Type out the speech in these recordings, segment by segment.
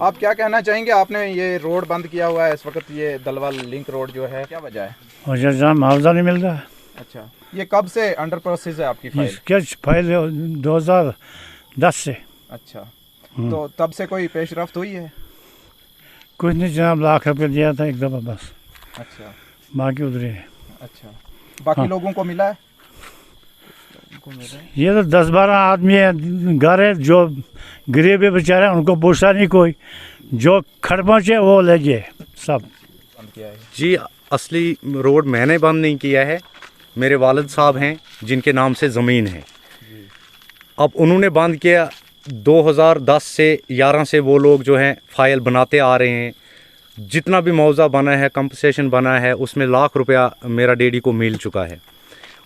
आप क्या कहना चाहेंगे? आपने ये रोड बंद किया हुआ है इस वक्त, ये दलवाल लिंक रोड जो है, क्या वजह है? और मुआवजा नहीं मिल रहा। अच्छा, ये कब से अंडर प्रोसेस है आपकी फाइल? क्या फाइल 2010 से। अच्छा, तो तब से कोई पेशरफ्त हुई है? कुछ नहीं जनाब, लाख रुपये दिया था एक दफ़ा बस। अच्छा, बाकी उधरे है। अच्छा, बाकी लोगों को मिला है? ये तो 10-12 आदमी है, घर है जो गरीब है बेचारे, उनको पूछा नहीं कोई, जो खड़ पहुँचे वो ले गए सब। बंद किया है जी, असली रोड मैंने बंद नहीं किया है, मेरे वालिद साहब हैं जिनके नाम से ज़मीन है। अब उन्होंने बंद किया 2010 से 11 से वो लोग जो हैं फ़ाइल बनाते आ रहे हैं। जितना भी मुआवजा बना है, कंपनसेशन बना है, उसमें लाख रुपया मेरा डैडी को मिल चुका है।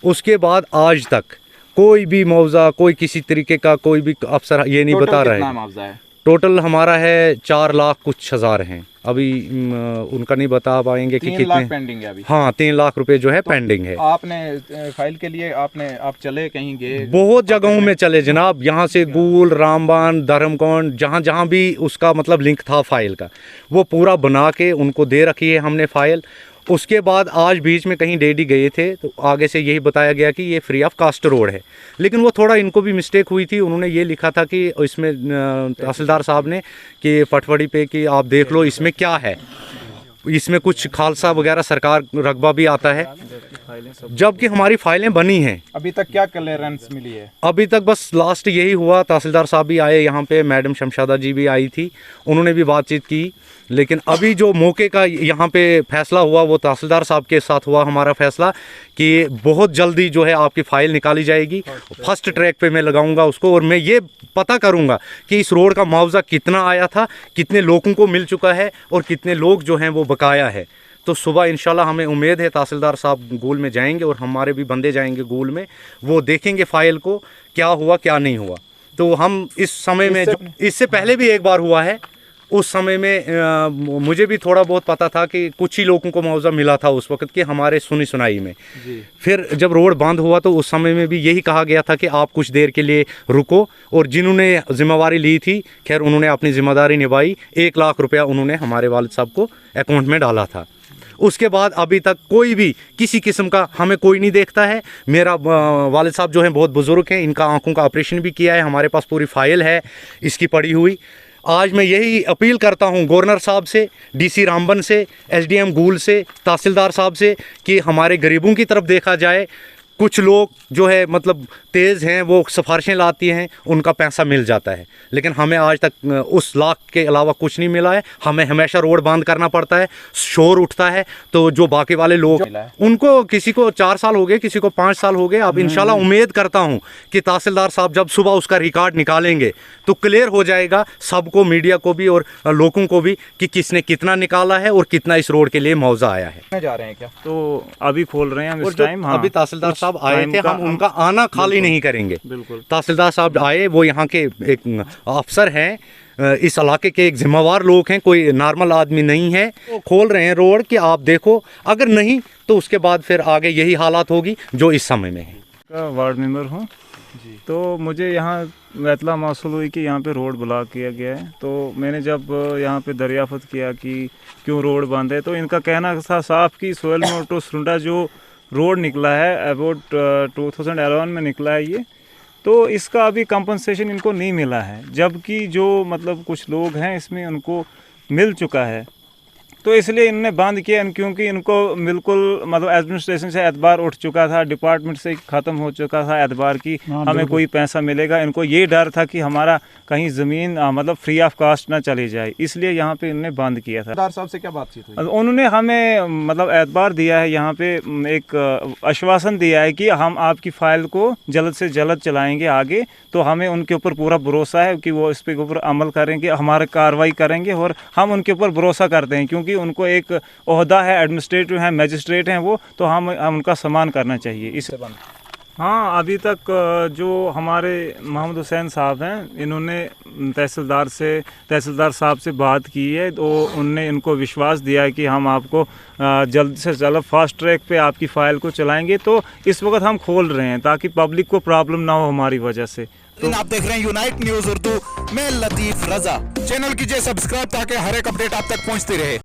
उसके बाद आज तक कोई भी मुआवजा, कोई किसी तरीके का कोई भी अफसर ये नहीं बता रहा है। मुआवजा है टोटल हमारा है 4 लाख कुछ हज़ार हैं। अभी उनका नहीं बता पाएंगे कि 3 कितने। लाख पेंडिंग है अभी। हाँ, 3 लाख रुपए जो है पेंडिंग है। आपने फाइल के लिए आप चले कहीं गए? बहुत जगहों में चले जनाब, यहाँ से गूल, रामबान, धर्मकोंड, जहाँ जहाँ भी उसका मतलब लिंक था फाइल का, वो पूरा बना के उनको दे रखी है हमने फाइल। उसके बाद आज बीच में कहीं डैडी गए थे तो आगे से यही बताया गया कि ये फ्री ऑफ कास्ट रोड है, लेकिन वो थोड़ा इनको भी मिस्टेक हुई थी। उन्होंने ये लिखा था कि इसमें तहसीलदार साहब ने कि पटवारी पे कि आप देख लो इसमें क्या है, इसमें कुछ खालसा वगैरह सरकार रकबा भी आता है, जबकि हमारी फाइलें बनी हैं। अभी तक क्या क्लियरेंस मिली है? अभी तक बस लास्ट यही हुआ, तहसीलदार साहब भी आए यहाँ पे, मैडम शमशादा जी भी आई थी, उन्होंने भी बातचीत की। लेकिन अभी जो मौके का यहाँ पे फैसला हुआ वो तहसीलदार साहब के साथ हुआ हमारा फैसला कि बहुत जल्दी जो है आपकी फ़ाइल निकाली जाएगी। फर्स्ट ट्रैक पे मैं लगाऊंगा उसको, और मैं ये पता करूंगा कि इस रोड का मुआवजा कितना आया था, कितने लोगों को मिल चुका है और कितने लोग जो हैं वो बकाया है। तो सुबह इंशाल्लाह हमें उम्मीद है तहसीलदार साहब गूल में जाएंगे और हमारे भी बंदे जाएंगे गूल में, वो देखेंगे फ़ाइल को क्या हुआ क्या नहीं हुआ। तो हम इस समय में, इससे पहले भी एक बार हुआ है, उस समय में मुझे भी थोड़ा बहुत पता था कि कुछ ही लोगों को मुआवजा मिला था उस वक्त के हमारे सुनी सुनाई में। फिर जब रोड बंद हुआ तो उस समय में भी यही कहा गया था कि आप कुछ देर के लिए रुको, और जिन्होंने जिम्मेवारी ली थी खैर उन्होंने अपनी जिम्मेदारी निभाई। 1 लाख रुपया उन्होंने हमारे वालिद साहब को अकाउंट में डाला था। उसके बाद अभी तक कोई भी किसी किस्म का हमें कोई नहीं देखता है। मेरा वालिद साहब जो हैं बहुत बुज़ुर्ग हैं, इनका आंखों का ऑपरेशन भी किया है, हमारे पास पूरी फ़ाइल है इसकी पड़ी हुई। आज मैं यही अपील करता हूं गवर्नर साहब से, डीसी रामबन से, एसडीएम गूल से, तहसीलदार साहब से कि हमारे गरीबों की तरफ देखा जाए। कुछ लोग जो है मतलब तेज़ हैं, वो सिफारिशें लाती हैं, उनका पैसा मिल जाता है, लेकिन हमें आज तक उस लाख के अलावा कुछ नहीं मिला है। हमें हमेशा रोड बंद करना पड़ता है, शोर उठता है। तो जो बाकी वाले लोग उनको, किसी को 4 साल हो गए, किसी को 5 साल हो गए। अब इंशाल्लाह उम्मीद करता हूं कि तहसीलदार साहब जब सुबह उसका रिकॉर्ड निकालेंगे तो क्लियर हो जाएगा सबको, मीडिया को भी और लोगों को भी, कि किसने कितना निकाला है और कितना इस रोड के लिए मुआवजा आया है। जा रहे हैं क्या? तो अभी खोल रहे हैं हम इस टाइम। हाँ, अभी तहसीलदार साहब आए थे, हम उनका आना खाली नहीं करेंगे। बिल्कुल, तहसीलदार साहब आए, वो यहाँ के एक अफसर हैं, इस इलाके के एक जिम्मेवार लोग हैं, कोई नॉर्मल आदमी नहीं है। वो खोल रहे हैं रोड कि आप देखो, अगर नहीं तो उसके बाद फिर आगे यही हालात होगी जो इस समय में है। वार्ड मेंबर हूँ जी। तो मुझे यहाँ इतला मौसूल हुई कि यहाँ पे रोड ब्लॉक किया गया है। तो मैंने जब यहाँ पे दरियाफ्त किया कि क्यों रोड बंद है, तो इनका कहना था साफ कि सोयल मोटो सुंडा जो रोड निकला है अबाउट 2011 में निकला है ये, तो इसका अभी कंपनसेशन इनको नहीं मिला है, जबकि जो मतलब कुछ लोग हैं इसमें उनको मिल चुका है। तो इसलिए इन्होंने बंद किया, क्योंकि इनको बिल्कुल मतलब एडमिनिस्ट्रेशन से एतबार उठ चुका था, डिपार्टमेंट से ख़त्म हो चुका था एतबार की हमें कोई पैसा मिलेगा। इनको ये डर था कि हमारा कहीं ज़मीन मतलब फ्री ऑफ कास्ट ना चली जाए, इसलिए यहाँ पे इन्होंने बंद किया था। तहसीलदार साहब से क्या बातचीत हुई? उन्होंने हमें मतलब एतबार दिया है, यहाँ पे एक आश्वासन दिया है कि हम आपकी फ़ाइल को जल्द से जल्द चलाएँगे आगे। तो हमें उनके ऊपर पूरा भरोसा है कि वो इस पे ऊपर अमल करेंगे, हमारा कार्रवाई करेंगे, और हम उनके ऊपर भरोसा करते हैं क्योंकि उनको एक ओहदा है, एडमिनिस्ट्रेटिव है, मजिस्ट्रेट हैं वो, तो हम उनका सम्मान करना चाहिए। इससे बंद हाँ, अभी तक जो हमारे मोहम्मद हुसैन साहब हैं, इन्होंने तहसीलदार साहब से बात की है, तो उनने इनको विश्वास दिया है कि हम आपको जल्द से जल्द फास्ट ट्रैक पे आपकी फ़ाइल को चलाएंगे। तो इस वक्त हम खोल रहे हैं ताकि पब्लिक को प्रॉब्लम ना हो हमारी वजह से। तो आप देख रहे हैं यूनाइट न्यूज़ उर्दू, मैं लतीफ़ रजा। चैनल कीजिए सब्सक्राइब ताकि हर एक अपडेट आप तक पहुंचती रहे।